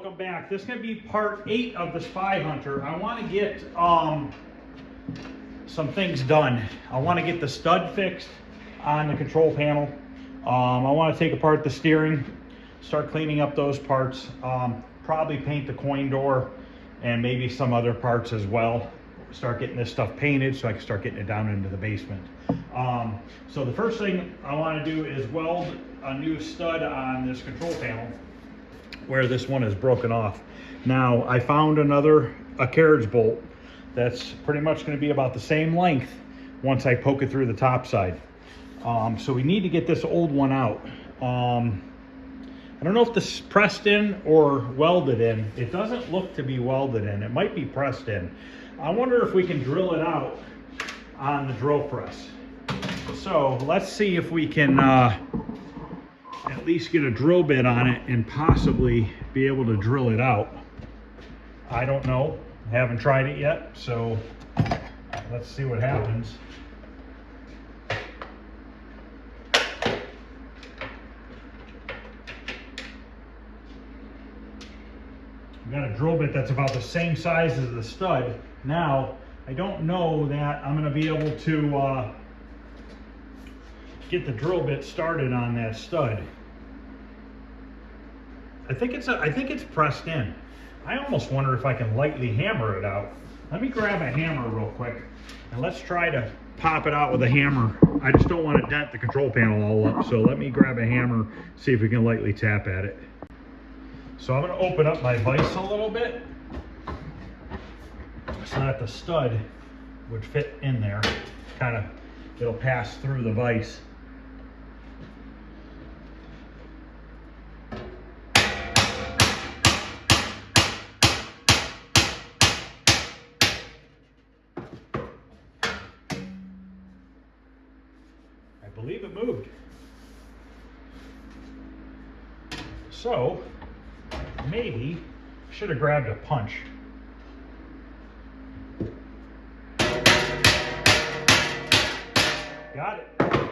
welcome back. This is going to be part 8 of the Spy Hunter. I want to get some things done. I want to get the stud fixed on the control panel. I want to take apart the steering, start cleaning up those parts, probably paint the coin door and maybe some other parts as well. Start getting this stuff painted so I can start getting it down into the basement. So the first thing I want to do is weld a new stud on this control panel where this one is broken off. Now I found a carriage bolt that's pretty much going to be about the same length once I poke it through the top side. So we need to get this old one out. I don't know if this is pressed in or welded in. It doesn't look to be welded in. It might be pressed in. I wonder if we can drill it out on the drill press. So let's see if we can at least get a drill bit on it and possibly be able to drill it out. I don't know. I haven't tried it yet, so let's see what happens. I've got a drill bit that's about the same size as the stud. Now, I don't know that I'm going to be able to get the drill bit started on that stud. I think it's pressed in. I almost wonder if I can lightly hammer it out. Let me grab a hammer real quick and let's try to pop it out with a hammer. I just don't want to dent the control panel all up, so let me grab a hammer, see if we can lightly tap at it. So I'm going to open up my vise a little bit so that the stud would fit in there. It'll pass through the vise. I believe it moved. So maybe I should have grabbed a punch. Got it. Well,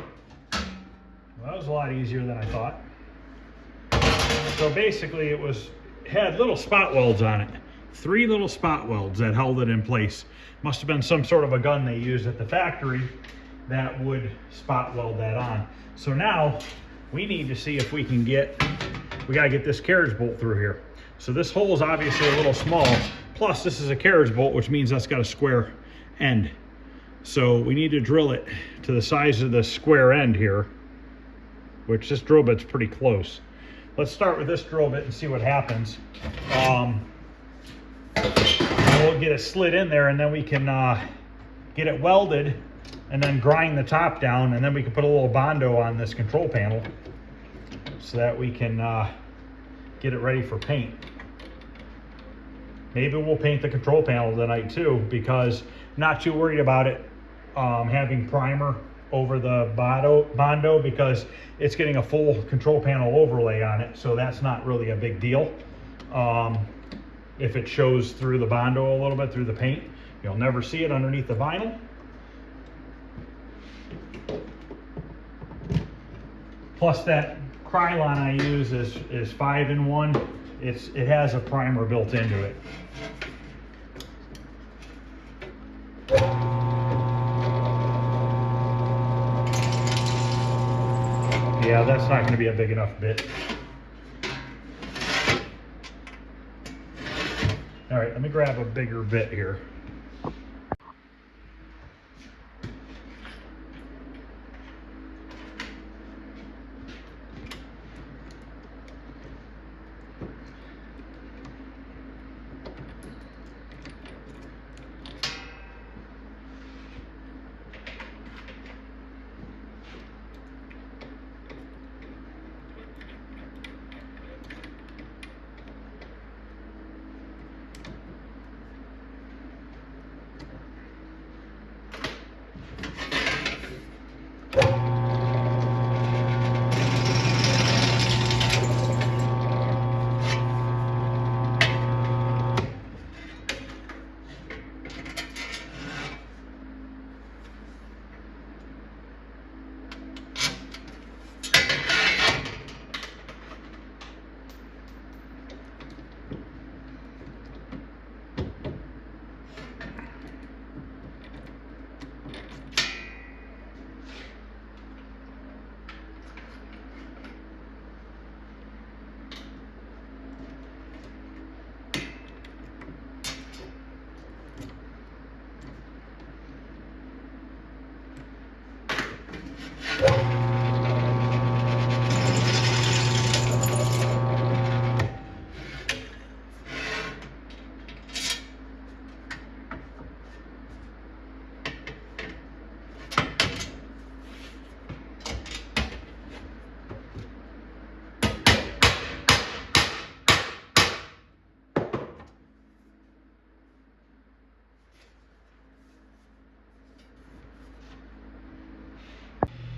that was a lot easier than I thought. So basically it had little spot welds on it. 3 little spot welds that held it in place. Must have been some sort of a gun they used at the factory that would spot weld that on. So now we need to see if we can we gotta get this carriage bolt through here. So this hole is obviously a little small. Plus this is a carriage bolt, which means that's got a square end. So we need to drill it to the size of the square end here, which this drill bit's pretty close. Let's start with this drill bit and see what happens. We'll get it slid in there and then we can get it welded and then grind the top down, and then we can put a little Bondo on this control panel so that we can get it ready for paint. Maybe we'll paint the control panel tonight too, because I'm not too worried about it having primer over the Bondo, because it's getting a full control panel overlay on it, so that's not really a big deal. If it shows through the Bondo a little bit through the paint, you'll never see it underneath the vinyl. Plus that Krylon I use is 5-in-1. It has a primer built into it. Yeah, that's not going to be a big enough bit. All right, let me grab a bigger bit here.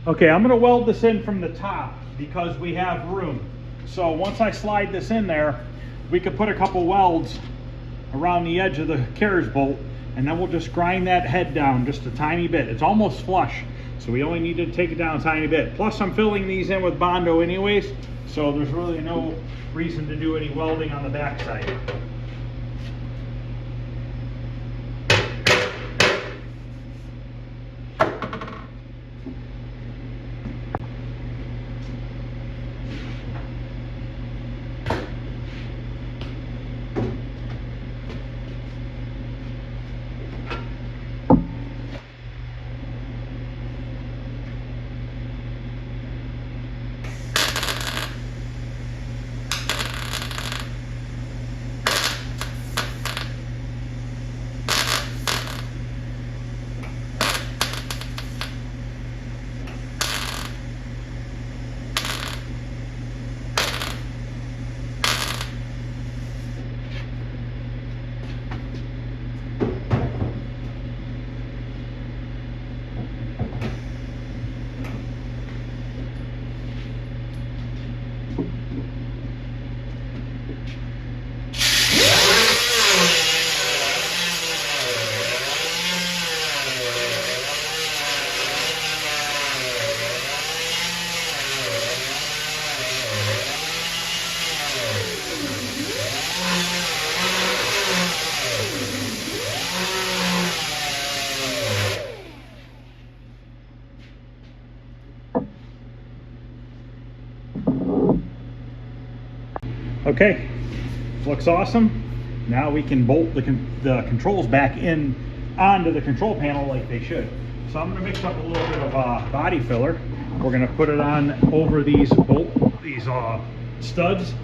Okay, I'm gonna weld this in from the top because we have room. So once I slide this in there, we could put a couple welds around the edge of the carriage bolt, and then we'll just grind that head down just a tiny bit. It's almost flush, so we only need to take it down a tiny bit. Plus I'm filling these in with Bondo anyways, so there's really no reason to do any welding on the backside. Okay, looks awesome. Now we can bolt the controls back in onto the control panel like they should. So I'm going to mix up a little bit of body filler. We're going to put it on over these studs.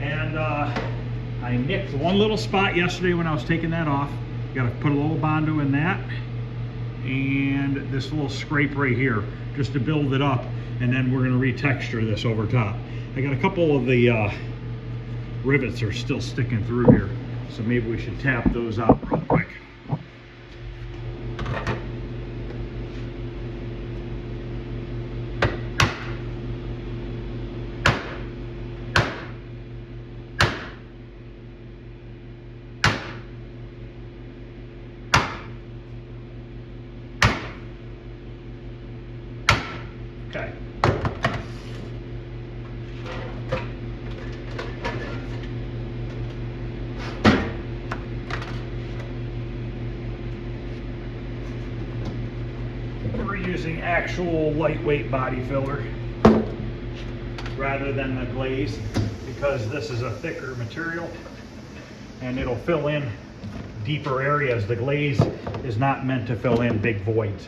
And I nicked one little spot yesterday when I was taking that off. Got to put a little Bondo in that, and this little scrape right here just to build it up, and then we're going to retexture this over top. I got a couple of the rivets are still sticking through here, so maybe we should tap those out real quick. Okay. We're using actual lightweight body filler rather than the glaze because this is a thicker material and it'll fill in deeper areas. The glaze is not meant to fill in big voids.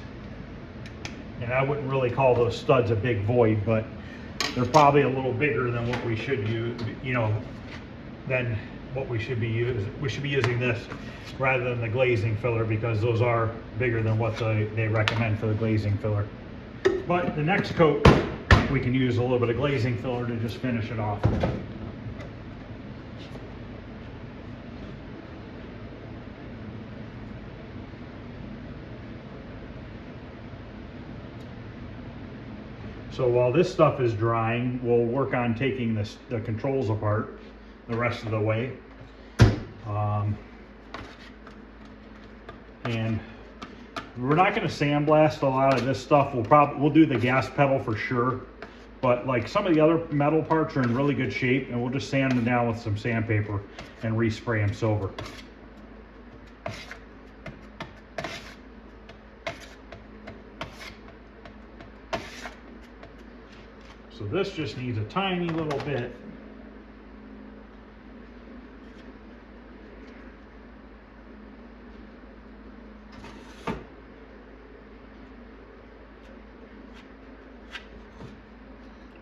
And I wouldn't really call those studs a big void, but they're probably a little bigger than what we should use, than what we should be using. We should be using this rather than the glazing filler because those are bigger than what they recommend for the glazing filler. But the next coat, we can use a little bit of glazing filler to just finish it off. So while this stuff is drying, we'll work on taking the controls apart the rest of the way. And we're not going to sandblast a lot of this stuff. We'll do the gas pedal for sure, but like some of the other metal parts are in really good shape, and we'll just sand them down with some sandpaper and respray them silver. So this just needs a tiny little bit.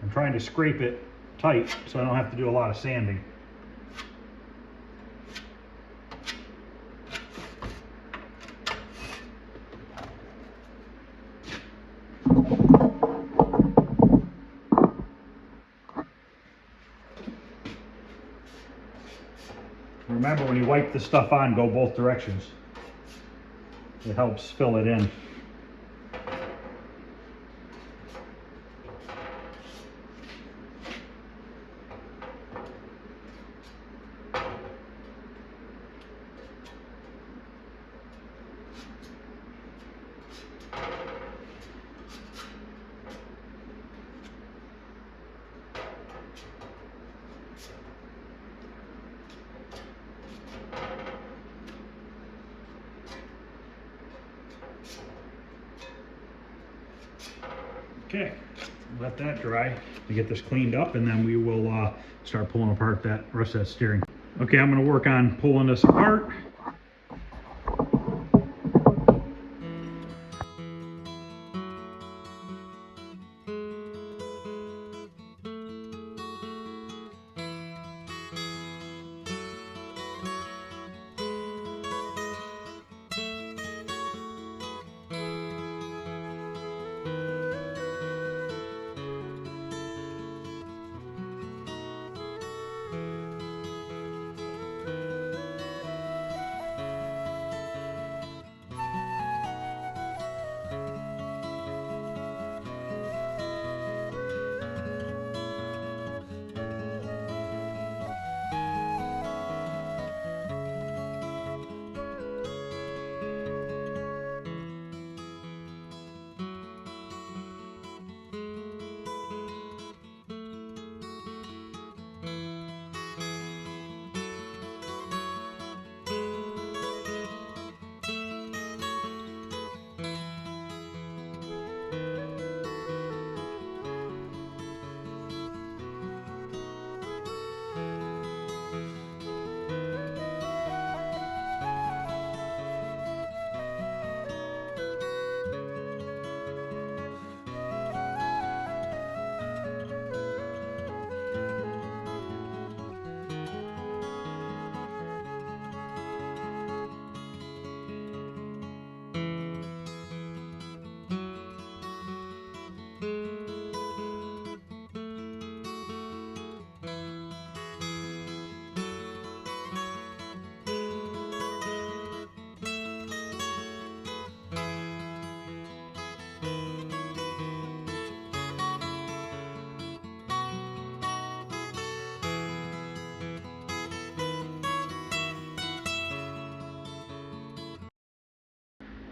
I'm trying to scrape it tight so I don't have to do a lot of sanding. Remember, when you wipe the stuff on, go both directions. It helps fill it in. Okay, let that dry to get this cleaned up, and then we will start pulling apart that rest of that steering. Okay, I'm going to work on pulling this apart.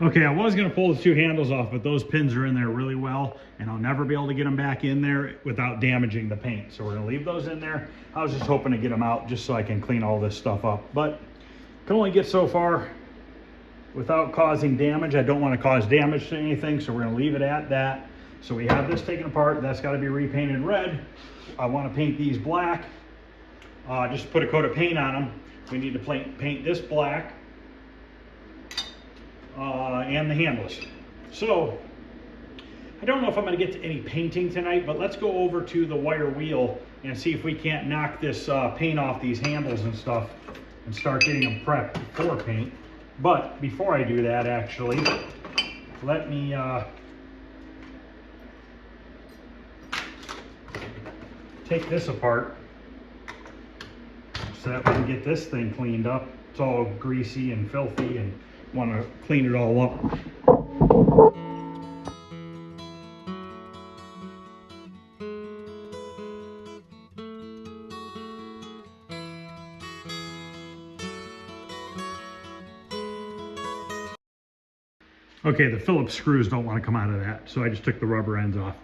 Okay, I was gonna pull the two handles off, but those pins are in there really well, and I'll never be able to get them back in there without damaging the paint. So we're gonna leave those in there. I was just hoping to get them out just so I can clean all this stuff up, but can only get so far without causing damage. I don't want to cause damage to anything, so we're gonna leave it at that. So we have this taken apart. That's got to be repainted red. I want to paint these black. Just put a coat of paint on them. We need to paint this black. And the handles. So I don't know if I'm going to get to any painting tonight, but let's go over to the wire wheel and see if we can't knock this paint off these handles and stuff and start getting them prepped for paint. But before I do that, actually, let me take this apart so that we can get this thing cleaned up. It's all greasy and filthy and want to clean it all up. Okay, the Phillips screws don't want to come out of that, so I just took the rubber ends off.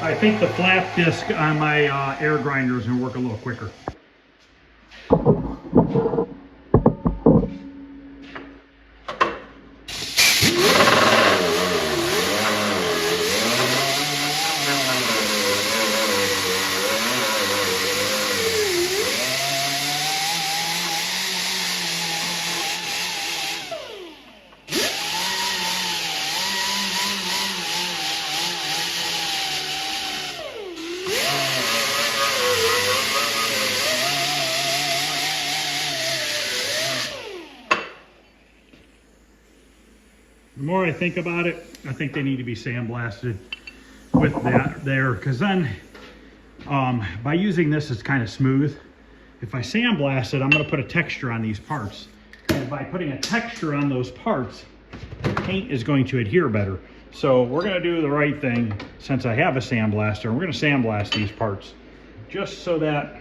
I think the flap disc on my air grinder is going to work a little quicker. The more I think about it, I think they need to be sandblasted with that there, because then by using this, it's kind of smooth. If I sandblast it, I'm going to put a texture on these parts. And by putting a texture on those parts, the paint is going to adhere better. So we're going to do the right thing. Since I have a sandblaster, we're going to sandblast these parts just so that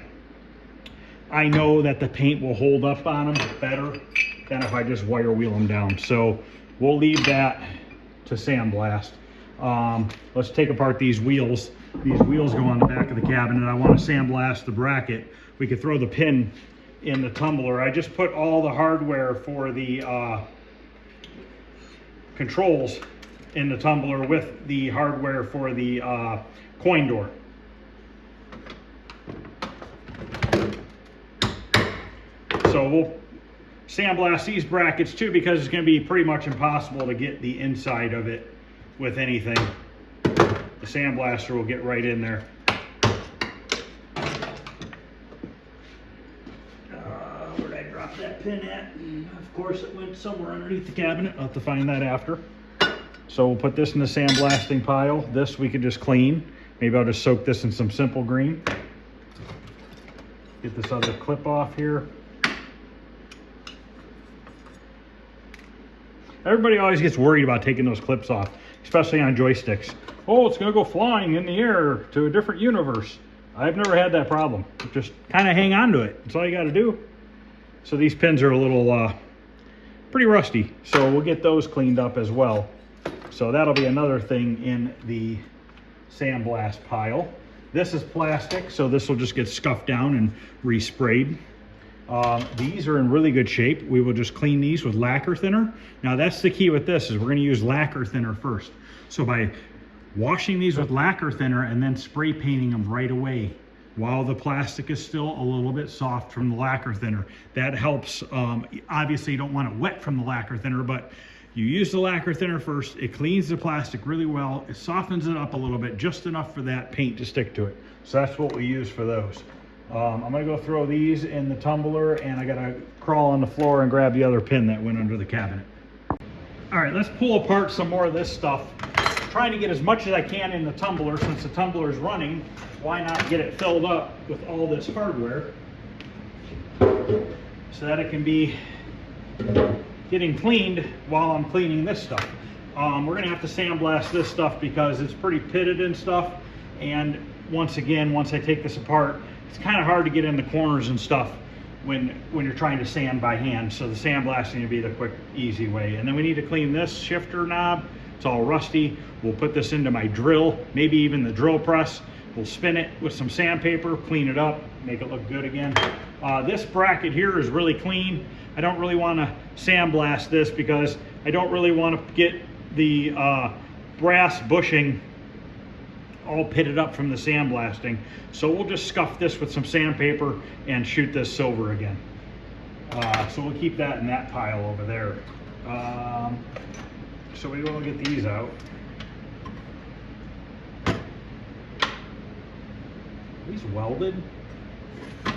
I know that the paint will hold up on them better than if I just wire wheel them down. So we'll leave that to sandblast. Let's take apart these wheels. These wheels go on the back of the cabinet. I want to sandblast the bracket. We could throw the pin in the tumbler. I just put all the hardware for the controls in the tumbler with the hardware for the coin door. So we'll sandblast these brackets too, because it's going to be pretty much impossible to get the inside of it with anything. The sandblaster will get right in there. Where'd I drop that pin at? Of course it went somewhere underneath the cabinet. I'll have to find that after. So we'll put this in the sandblasting pile. This we could just clean. Maybe I'll just soak this in some simple green. Get this other clip off here. Everybody always gets worried about taking those clips off, especially on joysticks. Oh, it's going to go flying in the air to a different universe. I've never had that problem. Just kind of hang on to it. That's all you got to do. So these pins are a little pretty rusty, so we'll get those cleaned up as well. So that'll be another thing in the sandblast pile. This is plastic, so this will just get scuffed down and resprayed. These are in really good shape. We will just clean these with lacquer thinner. Now that's the key with this, is we're going to use lacquer thinner first. So by washing these with lacquer thinner and then spray painting them right away while the plastic is still a little bit soft from the lacquer thinner, that helps. Obviously you don't want it wet from the lacquer thinner, but you use the lacquer thinner first. It cleans the plastic really well. It softens it up a little bit, just enough for that paint to stick to it. So that's what we use for those. I'm gonna go throw these in the tumbler, and I gotta crawl on the floor and grab the other pin that went under the cabinet. All right, let's pull apart some more of this stuff. Trying to get as much as I can in the tumbler. Since the tumbler is running, why not get it filled up with all this hardware so that it can be getting cleaned while I'm cleaning this stuff. We're gonna have to sandblast this stuff because it's pretty pitted and stuff, and once again, once I take this apart, it's kind of hard to get in the corners and stuff when you're trying to sand by hand. So the sandblasting would be the quick, easy way. And then we need to clean this shifter knob. It's all rusty. We'll put this into my drill, maybe even the drill press. We'll spin it with some sandpaper, clean it up, make it look good again. This bracket here is really clean. I don't really want to sandblast this because I don't really want to get the brass bushing all pitted up from the sandblasting. So we'll just scuff this with some sandpaper and shoot this silver again. So we'll keep that in that pile over there. So we will get these out. Are these welded? I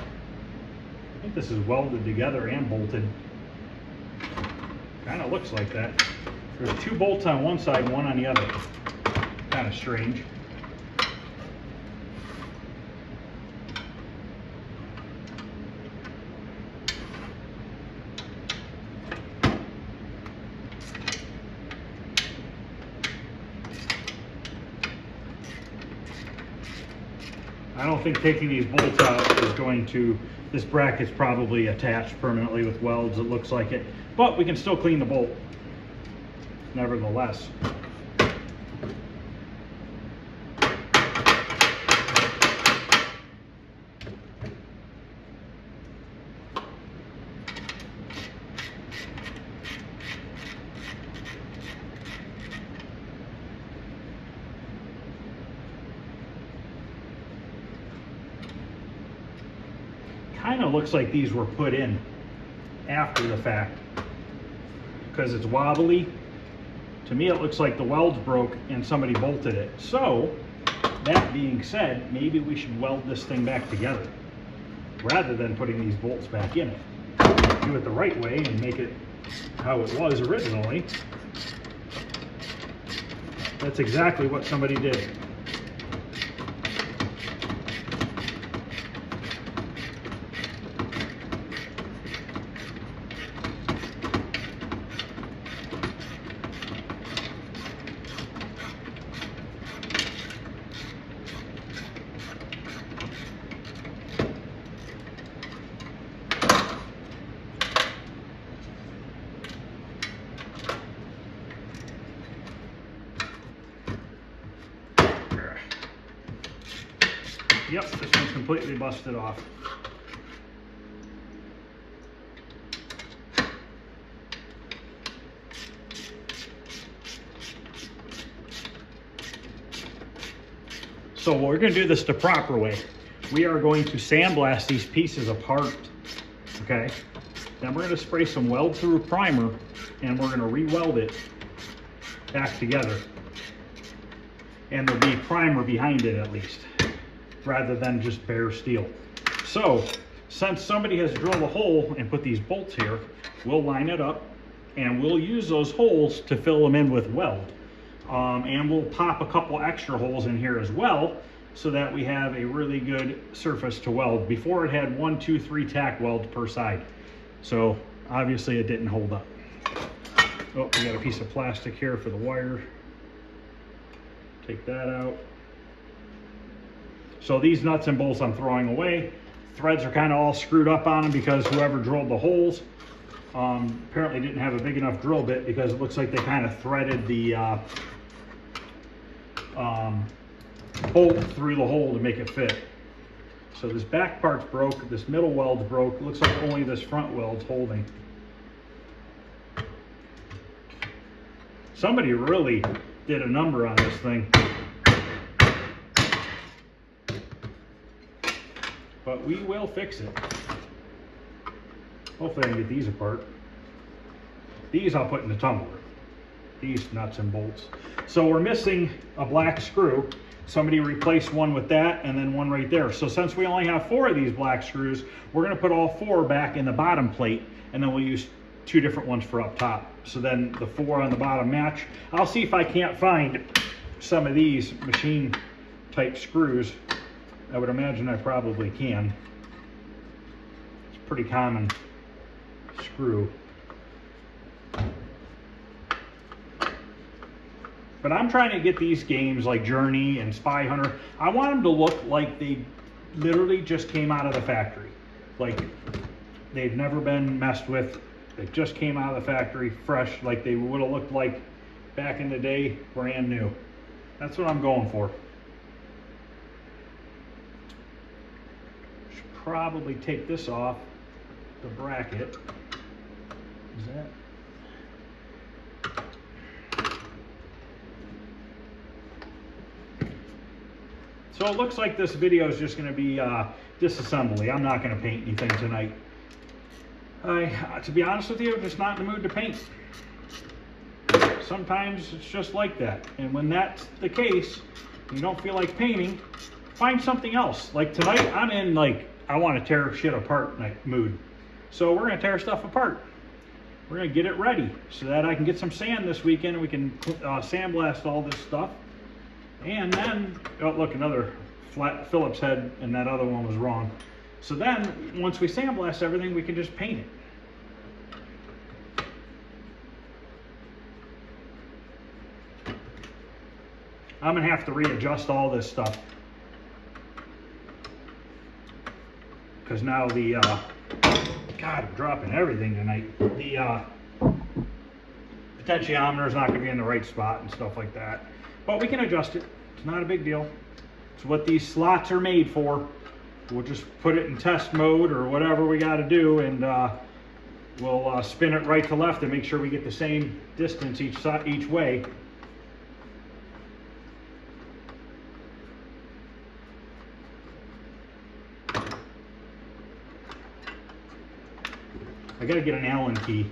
think this is welded together and bolted. Kind of looks like that. There's two bolts on one side, one on the other. Kind of strange. I don't think taking these bolts out is going to, this bracket's probably attached permanently with welds, it looks like it, but we can still clean the bolt nevertheless. Kind of looks like these were put in after the fact because it's wobbly. To me it looks like the welds broke and somebody bolted it. So that being said, maybe we should weld this thing back together rather than putting these bolts back in it. Do it the right way and make it how it was originally. That's exactly what somebody did. Yep, this one's completely busted off. So we're going to do this the proper way. We are going to sandblast these pieces apart, okay? Then we're going to spray some weld-through primer, and we're going to re-weld it back together. And there'll be primer behind it at least, rather than just bare steel. So, since somebody has drilled a hole and put these bolts here, we'll line it up, and we'll use those holes to fill them in with weld. And we'll pop a couple extra holes in here as well, so that we have a really good surface to weld. Before it had 1, 2, 3 tack welds per side. So obviously it didn't hold up. Oh, we got a piece of plastic here for the wire. Take that out. So these nuts and bolts I'm throwing away. Threads are kind of all screwed up on them because whoever drilled the holes apparently didn't have a big enough drill bit, because it looks like they kind of threaded the bolt through the hole to make it fit. So this back part's broke, this middle weld's broke. It looks like only this front weld's holding. Somebody really did a number on this thing. But we will fix it. Hopefully I can get these apart. These I'll put in the tumbler. These nuts and bolts. So we're missing a black screw. Somebody replaced one with that, and then one right there. So since we only have 4 of these black screws, we're gonna put all 4 back in the bottom plate, and then we'll use 2 different ones for up top. So then the 4 on the bottom match. I'll see if I can't find some of these machine type screws. I would imagine I probably can. It's a pretty common screw. But I'm trying to get these games like Journey and Spy Hunter, I want them to look like they literally just came out of the factory. Like they've never been messed with. They just came out of the factory fresh, like they would have looked like back in the day, brand new. That's what I'm going for. Should probably take this off the bracket. Is that? So it looks like this video is just going to be disassembly. I'm not going to paint anything tonight. To be honest with you, I'm just not in the mood to paint. Sometimes it's just like that. And when that's the case, you don't feel like painting, find something else. Like tonight, I'm in like, I want to tear shit apart mood. So we're going to tear stuff apart. We're going to get it ready so that I can get some sand this weekend and we can sandblast all this stuff. And then, oh look, another flat Phillips head, and that other one was wrong. So then, once we sandblast everything, we can just paint it. I'm gonna have to readjust all this stuff. Because now the, God, I'm dropping everything tonight. The potentiometer is not gonna be in the right spot and stuff like that. But we can adjust it. It's not a big deal. It's what these slots are made for. We'll just put it in test mode or whatever we got to do, and we'll spin it right to left and make sure we get the same distance each way. I got to get an Allen key.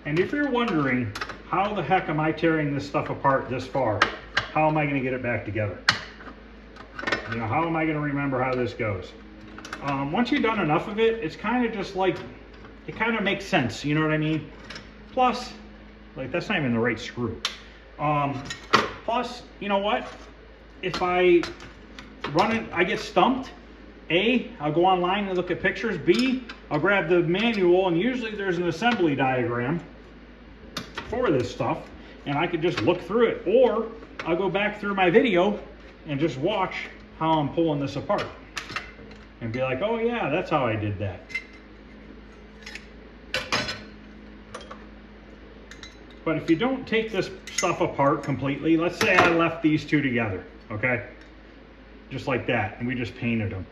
And if you're wondering, how the heck am I tearing this stuff apart this far? How am I going to get it back together? You know, how am I going to remember how this goes? Once you've done enough of it, it's kind of just like, it kind of makes sense, you know what I mean? Plus, Like, that's not even the right screw. Plus, you know what? If I run it, I get stumped. A, I'll go online and look at pictures. B, I'll grab the manual, and usually there's an assembly diagram for this stuff, and I could just look through it. Or I'll go back through my video and just watch how I'm pulling this apart and be like, oh yeah, that's how I did that. But if you don't take this stuff apart completely, let's say I left these two together, okay? Just like that, and we just painted them.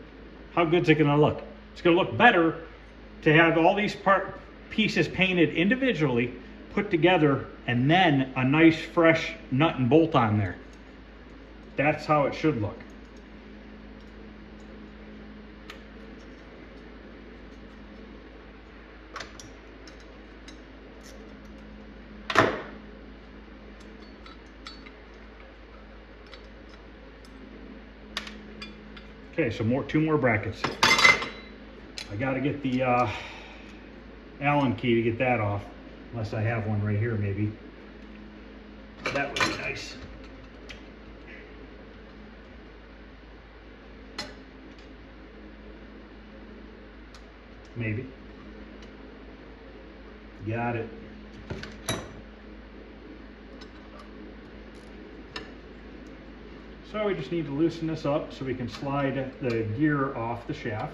How good's it gonna look? It's gonna look better to have all these pieces painted individually, put together, and then a nice fresh nut and bolt on there. That's how it should look. Okay, so two more brackets. I gotta get the Allen key to get that off, unless I have one right here maybe. That would be nice. Maybe. Got it. So we just need to loosen this up so we can slide the gear off the shaft.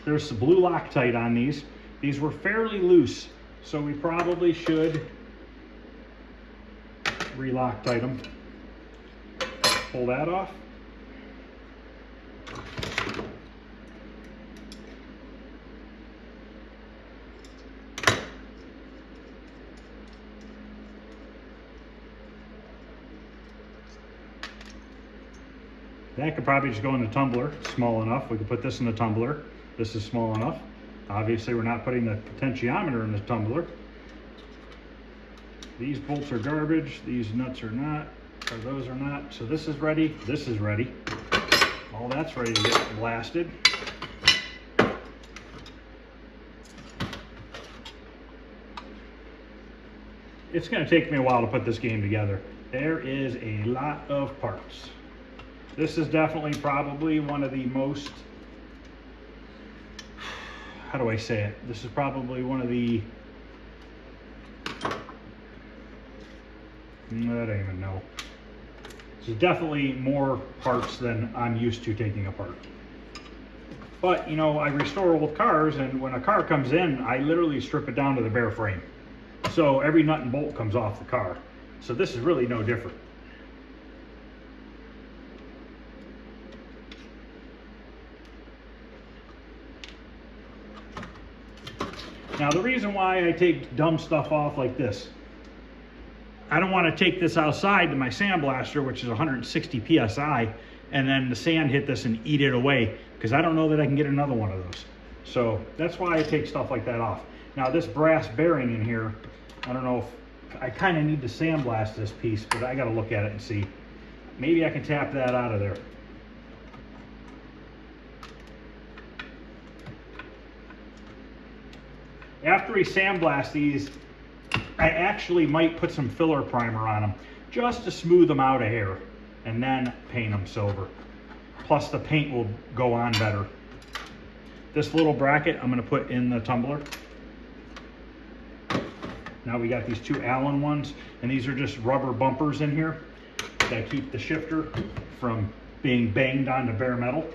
There's some blue Loctite on these. These were fairly loose, so we probably should re-Loctite them. Pull that off. That could probably just go in the tumbler, small enough. We could put this in the tumbler. This is small enough. Obviously, we're not putting the potentiometer in the tumbler. These bolts are garbage. These nuts are not, or those are not. So this is ready. This is ready. All that's ready to get blasted. It's going to take me a while to put this game together. There is a lot of parts. This is definitely probably one of the most, how do I say it? This is probably one of the, I don't even know. This is definitely more parts than I'm used to taking apart. But, you know, I restore old cars, and when a car comes in, I literally strip it down to the bare frame. So every nut and bolt comes off the car. So this is really no different. Now the reason why I take dumb stuff off like this, I don't want to take this outside to my sandblaster, which is 160 PSI, and then the sand hit this and eat it away, because I don't know that I can get another one of those. So that's why I take stuff like that off. Now this brass bearing in here, I don't know if, I kind of need to sandblast this piece, but I got to look at it and see. Maybe I can tap that out of there. After we sandblast these, I actually might put some filler primer on them just to smooth them out a hair, and then paint them silver. Plus the paint will go on better. This little bracket I'm going to put in the tumbler. Now we got these two Allen ones, and these are just rubber bumpers in here that keep the shifter from being banged onto bare metal.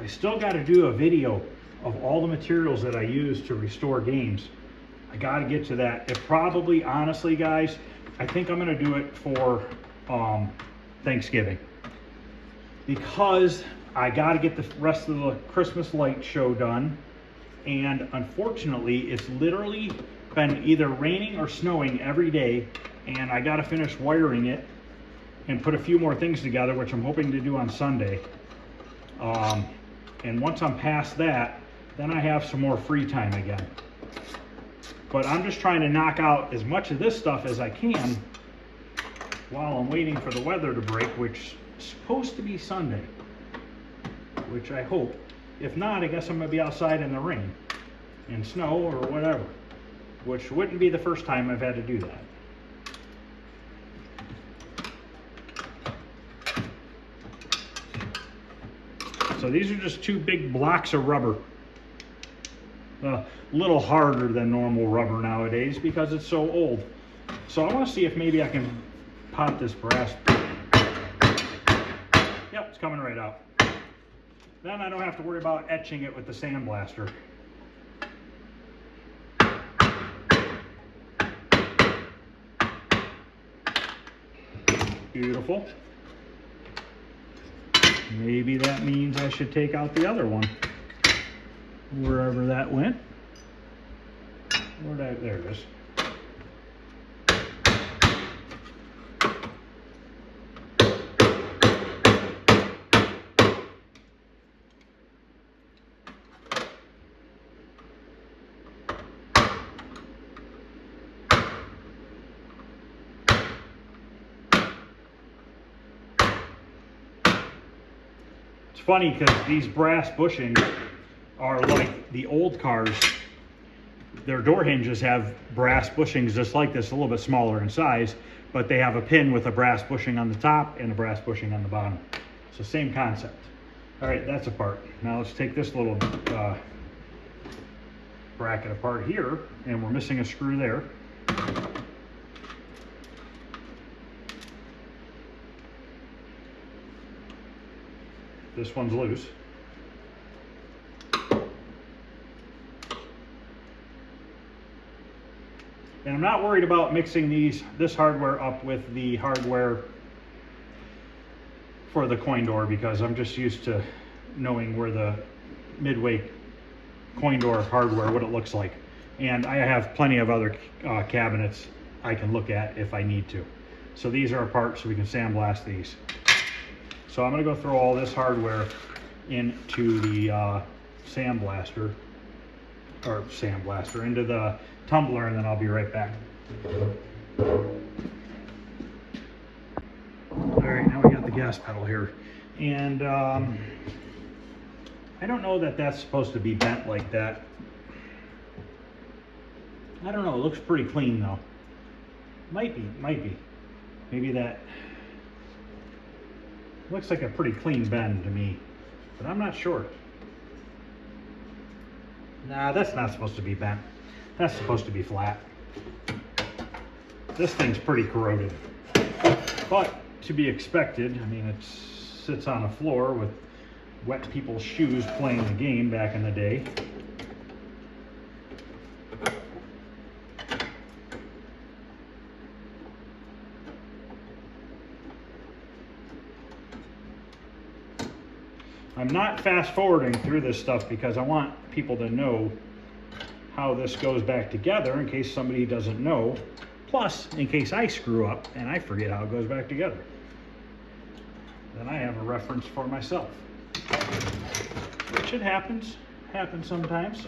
I still got to do a video of all the materials that I use to restore games. I got to get to that. It probably, honestly, guys, I think I'm going to do it for Thanksgiving, because I got to get the rest of the Christmas light show done, and unfortunately it's literally been either raining or snowing every day, and I got to finish wiring it and put a few more things together, which I'm hoping to do on Sunday. And once I'm past that, then I have some more free time again. But I'm just trying to knock out as much of this stuff as I can while I'm waiting for the weather to break, which is supposed to be Sunday, which I hope. If not, I guess I'm gonna be outside in the rain and snow or whatever, which wouldn't be the first time I've had to do that. So these are just two big blocks of rubber. A little harder than normal rubber nowadays because it's so old. So I want to see if maybe I can pop this brass. Yep, it's coming right out. Then I don't have to worry about etching it with the sandblaster. Beautiful. Maybe that means I should take out the other one, wherever that went. There it is. It's funny because these brass bushings are like the old cars. Their door hinges have brass bushings just like this, a little bit smaller in size, but they have a pin with a brass bushing on the top and a brass bushing on the bottom. So same concept. All right, that's apart. Now let's take this little bracket apart here, and we're missing a screw there. This one's loose. And I'm not worried about mixing this hardware up with the hardware for the coin door because I'm just used to knowing where the midway coin door hardware, what it looks like. And I have plenty of other cabinets I can look at if I need to. So these are apart so we can sandblast these. So I'm going to go throw all this hardware into the sandblaster, into the tumbler, and then I'll be right back. All right, now we got the gas pedal here. And I don't know that that's supposed to be bent like that. I don't know, it looks pretty clean though. Might be. Maybe that looks like a pretty clean bend to me, but I'm not sure. Nah, that's not supposed to be bent. That's supposed to be flat. This thing's pretty corroded, but to be expected. I mean, it sits on a floor with wet people's shoes playing the game back in the day. I'm not fast forwarding through this stuff because I want people to know how this goes back together in case somebody doesn't know. Plus, in case I screw up and I forget how it goes back together. Then I have a reference for myself. Which it happens sometimes.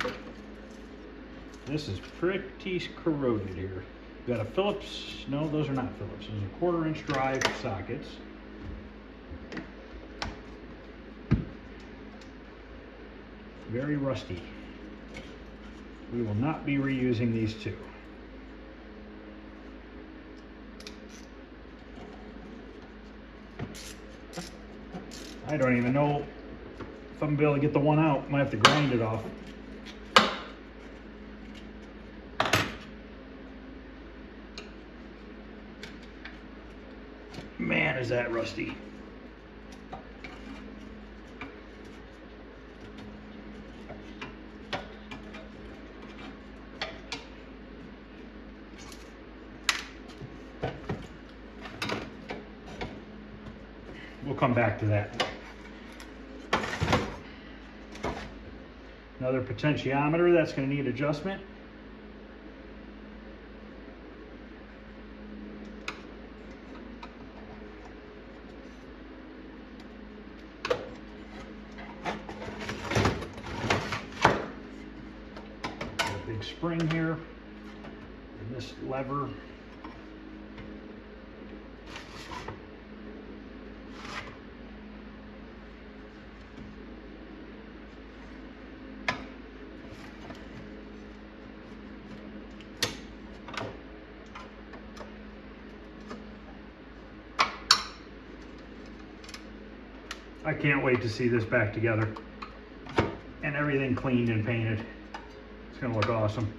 This is pretty corroded here. We've got a Phillips, no, those are not Phillips. Those are 1/4-inch drive sockets. Very rusty. We will not be reusing these two. I don't even know if I'm gonna be able to get the one out. Might have to grind it off. Man, is that rusty. We'll come back to that. Another potentiometer that's going to need adjustment. Big spring here, and this lever. I can't wait to see this back together and everything cleaned and painted. It's gonna look awesome.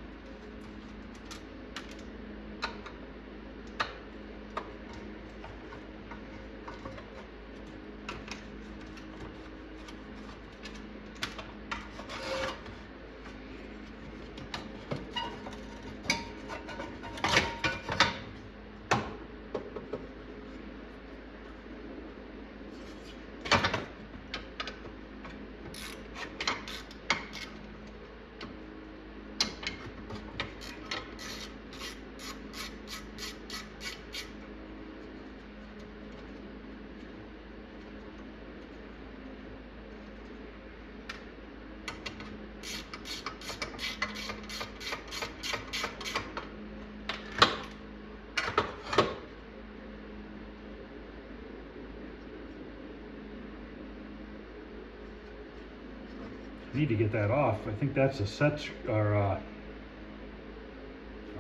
Need to get that off. I think that's a set or a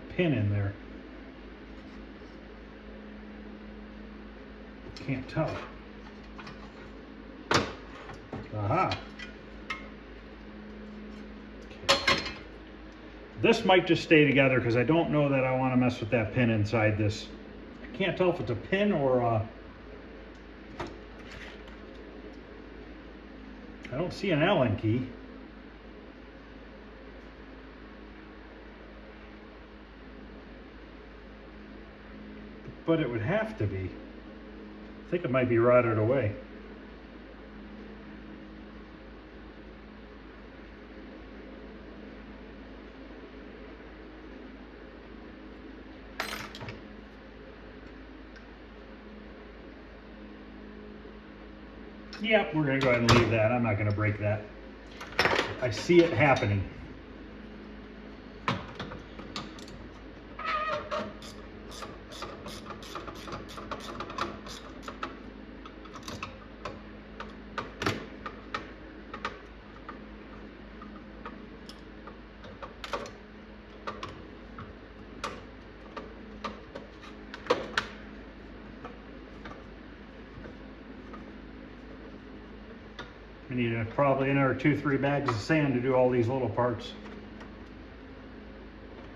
pin in there. Can't tell. Aha. Okay. This might just stay together because I don't know that I want to mess with that pin inside this. I can't tell if it's a pin or a... I don't see an Allen key. But it would have to be. I think it might be rotted away. Yep, we're gonna go ahead and leave that. I'm not gonna break that. I see it happening. We need probably another 2-3 bags of sand to do all these little parts.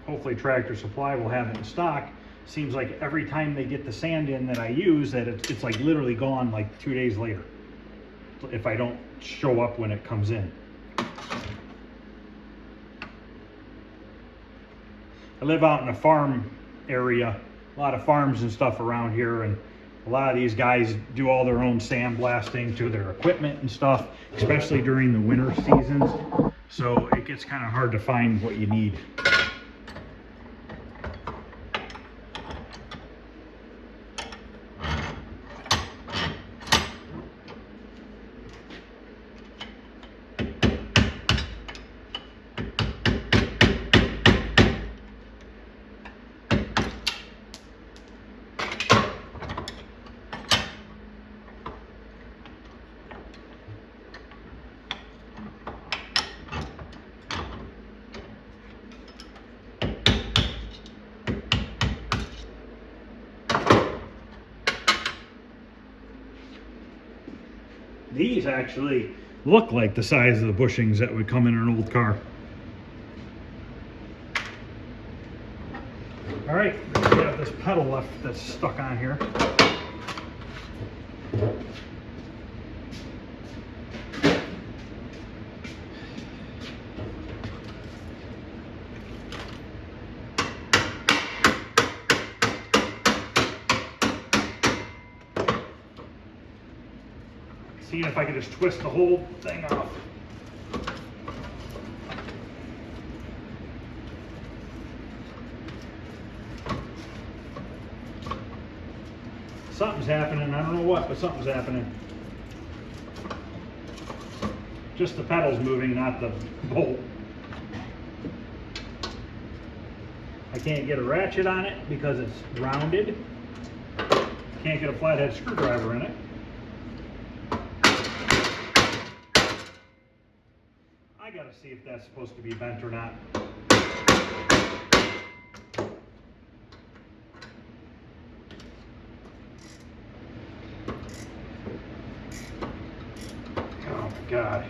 Hopefully Tractor Supply will have it in stock. Seems like every time they get the sand in that I use, that it's like literally gone like 2 days later if I don't show up when it comes in. I live out in a farm area, a lot of farms and stuff around here, and a lot of these guys do all their own sandblasting to their equipment and stuff, especially during the winter seasons. So it gets kind of hard to find what you need. These actually look like the size of the bushings that would come in an old car. All right, we have this pedal left that's stuck on here. See if I can just twist the whole thing off. Something's happening. I don't know what, but something's happening. Just the pedal's moving, not the bolt. I can't get a ratchet on it because it's rounded. Can't get a flathead screwdriver in it. I gotta see if that's supposed to be bent or not. Oh my God.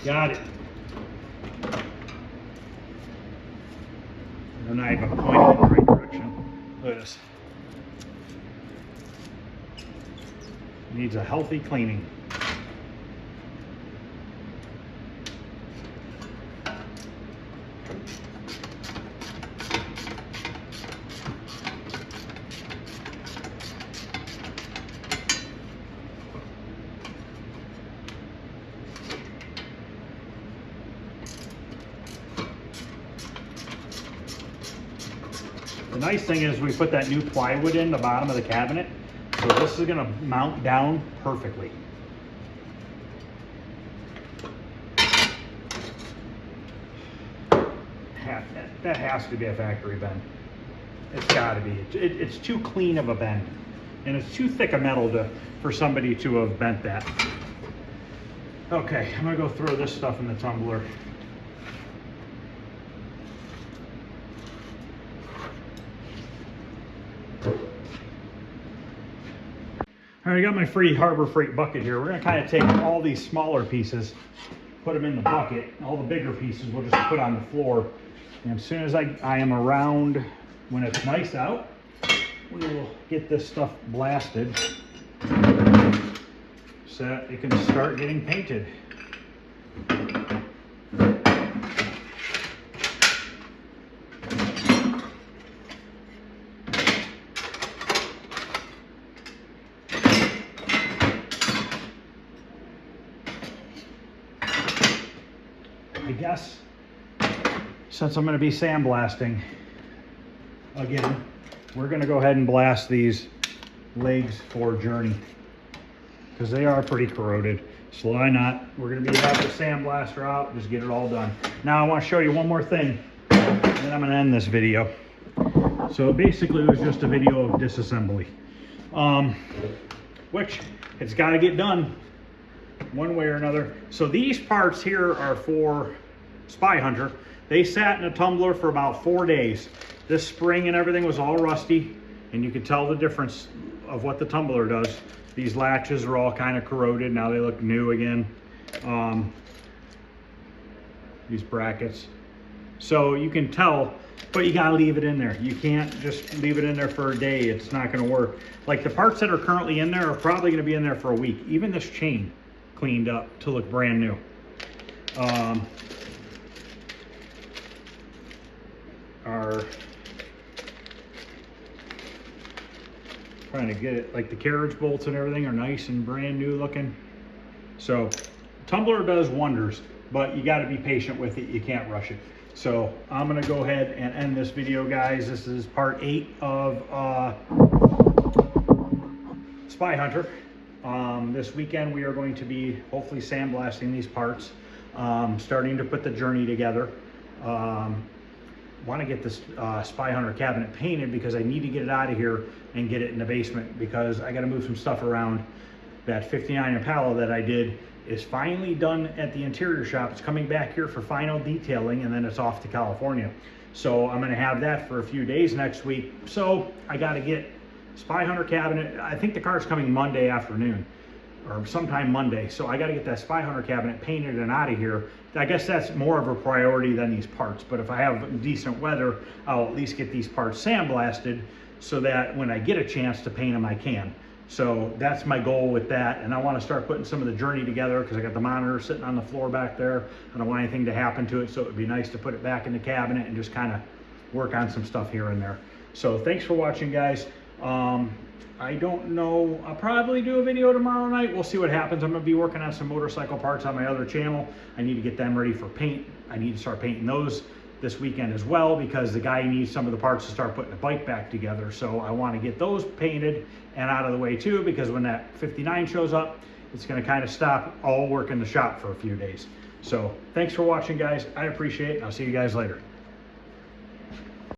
Got it. And I have a point in the right direction. Look at this. Needs a healthy cleaning. The nice thing is we put that new plywood in the bottom of the cabinet, so this is going to mount down perfectly. That has to be a factory bend. It's got to be. It's too clean of a bend, and it's too thick a metal for somebody to have bent that. Okay, I'm going to go throw this stuff in the tumbler. All right, I got my free Harbor Freight bucket here. We're gonna kind of take all these smaller pieces, put them in the bucket. All the bigger pieces we'll just put on the floor. And as soon as I am around, when it's nice out, we will get this stuff blasted so that it can start getting painted. I guess since I'm going to be sandblasting again, we're going to go ahead and blast these legs for Journey because they are pretty corroded. So why not? We're going to have the sandblaster out, just get it all done. Now I want to show you one more thing, and then I'm going to end this video. So basically it was just a video of disassembly, which it's got to get done one way or another. So these parts here are for Spy Hunter. They sat in a tumbler for about 4 days. This spring and everything was all rusty, and you can tell the difference of what the tumbler does. These latches are all kind of corroded. Now they look new again. These brackets. So you can tell, but you gotta leave it in there. You can't just leave it in there for a day. It's not gonna work. Like the parts that are currently in there are probably gonna be in there for a week. Even this chain cleaned up to look brand new. Are trying to get it, like the carriage bolts and everything are nice and brand new looking. So tumbler does wonders, but you got to be patient with it. You can't rush it. So I'm going to go ahead and end this video, guys. This is part 8 of Spy Hunter. This weekend we are going to be hopefully sandblasting these parts, starting to put the Journey together. Want to get this Spy Hunter cabinet painted because I need to get it out of here and get it in the basement because I got to move some stuff around. That 59 Impala that I did is finally done at the interior shop. It's coming back here for final detailing, and then it's off to California. So I'm going to have that for a few days next week. So I got to get Spy Hunter cabinet. I think the car's coming Monday afternoon or sometime Monday. So I got to get that Spy Hunter cabinet painted and out of here. I guess that's more of a priority than these parts. But if I have decent weather, I'll at least get these parts sandblasted so that when I get a chance to paint them, I can. So that's my goal with that. And I want to start putting some of the Journey together because I got the monitor sitting on the floor back there. I don't want anything to happen to it. So it would be nice to put it back in the cabinet and just kind of work on some stuff here and there. So thanks for watching, guys. I don't know, I'll probably do a video tomorrow night. We'll see what happens. I'm gonna be working on some motorcycle parts on my other channel. I need to get them ready for paint. I need to start painting those this weekend as well because the guy needs some of the parts to start putting the bike back together. So I want to get those painted and out of the way too, because when that 59 shows up, it's going to kind of stop all work in the shop for a few days. So thanks for watching, guys. I appreciate it. I'll see you guys later.